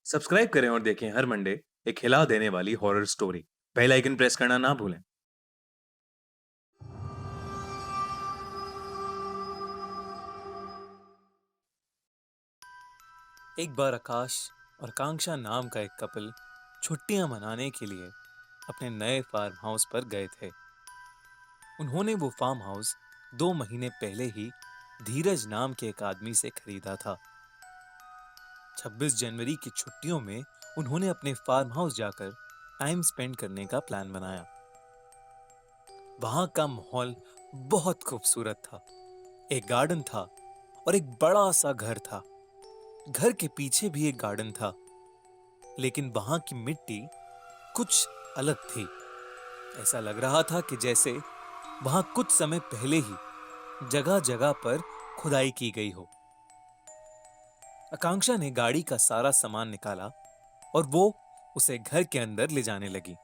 Subscribe करें और देखें हर मंडे एक हिला देने वाली horror story. Bell icon press करना ना भूलें। एक बार आकाश और आकांक्षा नाम का एक कपल छुट्टियां मनाने के लिए अपने नए फार्म हाउस पर गए थे। उन्होंने वो फार्म हाउस 2 महीने पहले ही धीरज नाम के एक आदमी से खरीदा था। 26 जनवरी की छुट्टियों में उन्होंने अपने फार्म हाउस जाकर टाइम स्पेंड करने का प्लान बनाया। वहां का माहौल बहुत खूबसूरत था। एक गार्डन था और एक बड़ा सा घर था। घर के पीछे भी एक गार्डन था, लेकिन वहां की मिट्टी कुछ अलग थी। ऐसा लग रहा था कि जैसे वहां कुछ समय पहले ही जगह जगह पर खुदाई की गई हो। आकांक्षा ने गाड़ी का सारा सामान निकाला और वो उसे घर के अंदर ले जाने लगी,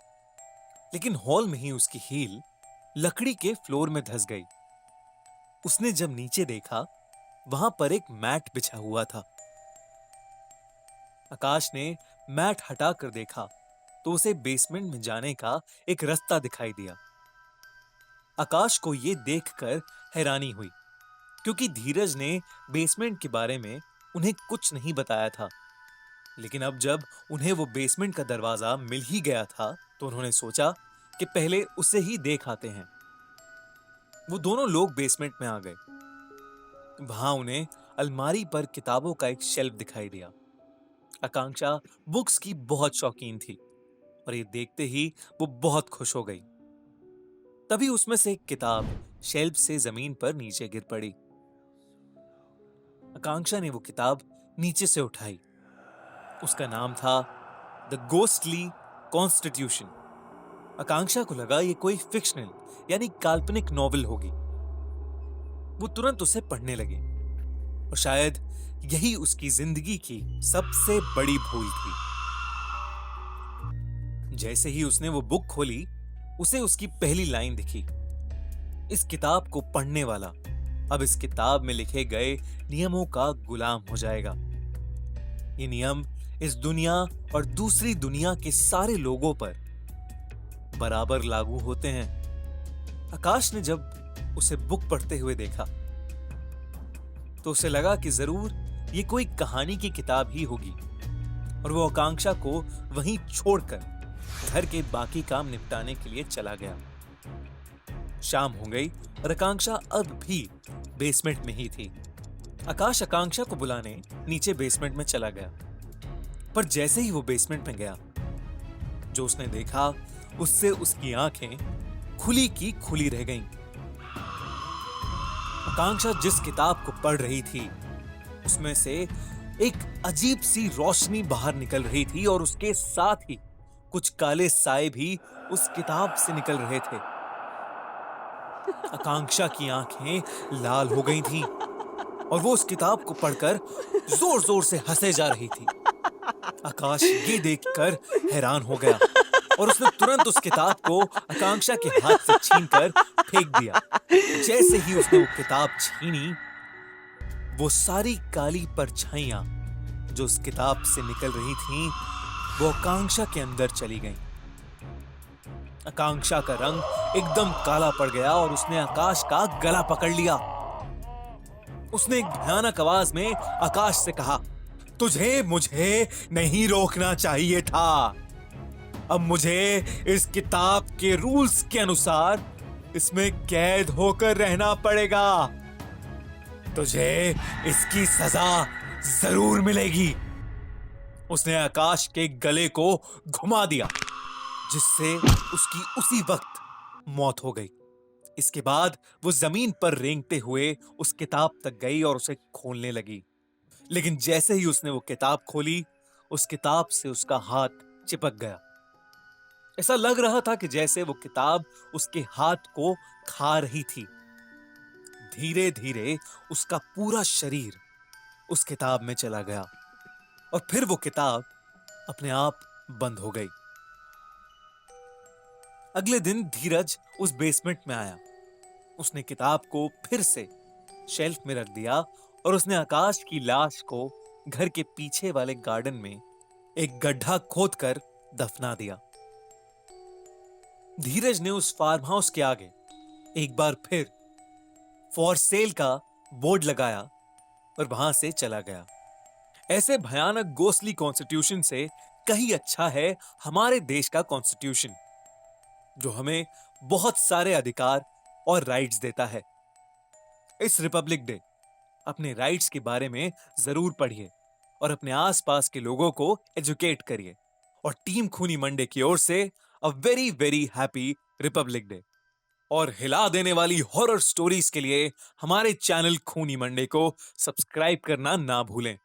लेकिन हॉल में ही उसकी हील लकड़ी के फ्लोर में धंस गई। उसने जब नीचे देखा, वहां पर एक मैट बिछा हुआ था। आकाश ने मैट हटाकर देखा तो उसे बेसमेंट में जाने का एक रास्ता दिखाई दिया। आकाश को यह देखकर हैरानी हुई, क्योंकि धीरज ने बेसमेंट के बारे में उन्हें कुछ नहीं बताया था। लेकिन अब जब उन्हें वो बेसमेंट का दरवाजा मिल ही गया था, तो उन्होंने सोचा कि पहले उसे ही देख आते हैं। वो दोनों लोग बेसमेंट में आ गए। वहां उन्हें अलमारी पर किताबों का एक शेल्फ दिखाई दिया। आकांक्षा बुक्स की बहुत शौकीन थी और ये देखते ही वो बहुत खुश हो गई। तभी उसमें से एक किताब शेल्फ से जमीन पर नीचे गिर पड़ी। आकांक्षा ने वो किताब नीचे से उठाई। उसका नाम था द गोस्टली कॉन्स्टिट्यूशन। आकांक्षा को लगा ये कोई फिक्शनल यानी काल्पनिक नॉवेल होगी। वो तुरंत उसे पढ़ने लगी और शायद यही उसकी जिंदगी की सबसे बड़ी भूल थी। जैसे ही उसने वो बुक खोली, उसे उसकी पहली लाइन दिखी। इस किताब को पढ़ने वाला अब इस किताब में लिखे गए नियमों का गुलाम हो जाएगा। ये नियम इस दुनिया और दूसरी दुनिया के सारे लोगों पर बराबर लागू होते हैं। आकाश ने जब उसे बुक पढ़ते हुए देखा, तो उसे लगा कि जरूर ये कोई कहानी की किताब ही होगी, और वो आकांक्षा को वहीं छोड़कर घर के बाकी काम निपटाने के लिए चला गया। शाम हो गई और आकांक्षा अब भी बेसमेंट में ही थी। आकाश आकांक्षा को बुलाने नीचे बेसमेंट में चला गया, पर जैसे ही वो बेसमेंट में गया, जो उसने देखा उससे उसकी आंखें खुली की खुली रह गईं। आकांक्षा जिस किताब को पढ़ रही थी, उसमें से एक अजीब सी रोशनी बाहर निकल रही थी और उसके साथ ही कुछ काले साए भी उस किताब से निकल रहे थे। आकांक्षा की आंखें लाल हो गई थीं और वो उस किताब को पढ़कर जोर जोर से हंसे जा रही थी। आकाश ये देखकर हैरान हो गया और उसने तुरंत उस किताब को आकांक्षा के हाथ से छीनकर फेंक दिया। जैसे ही उसने वो किताब छीनी, वो सारी काली परछाइयां जो उस किताब से निकल रही थीं, वो आकांक्षा के अंदर चली गईं। आकांक्षा का रंग एकदम काला पड़ गया और उसने आकाश का गला पकड़ लिया। उसने एक भयानक आवाज में आकाश से कहा, तुझे मुझे नहीं रोकना चाहिए था। अब मुझे इस किताब के रूल्स के अनुसार इसमें कैद होकर रहना पड़ेगा। तुझे इसकी सजा जरूर मिलेगी। उसने आकाश के गले को घुमा दिया, जिससे उसकी उसी वक्त मौत हो गई। इसके बाद वो जमीन पर रेंगते हुए उस किताब तक गई और उसे खोलने लगी। लेकिन जैसे ही उसने वो किताब खोली, उस किताब से उसका हाथ चिपक गया। ऐसा लग रहा था कि जैसे वो किताब उसके हाथ को खा रही थी। धीरे धीरे उसका पूरा शरीर उस किताब में चला गया और फिर वो किताब अपने आप बंद हो गई। अगले दिन धीरज उस बेसमेंट में आया। उसने किताब को फिर से शेल्फ में रख दिया और उसने आकाश की लाश को घर के पीछे वाले गार्डन में एक गड्ढा खोदकर दफना दिया। धीरज ने उस फार्म हाउस के आगे एक बार फिर फॉर सेल का बोर्ड लगाया और वहां से चला गया। ऐसे भयानक गोस्टली कॉन्स्टिट्यूशन से कहीं अच्छा है हमारे देश का कॉन्स्टिट्यूशन, जो हमें बहुत सारे अधिकार और राइट्स देता है। इस रिपब्लिक डे अपने राइट्स के बारे में जरूर पढ़िए और अपने आसपास के लोगों को एजुकेट करिए। और टीम खूनी मंडे की ओर से a very very happy Republic day. और हिला देने वाली हॉरर स्टोरीज के लिए हमारे चैनल खूनी मंडे को सब्सक्राइब करना ना भूलें।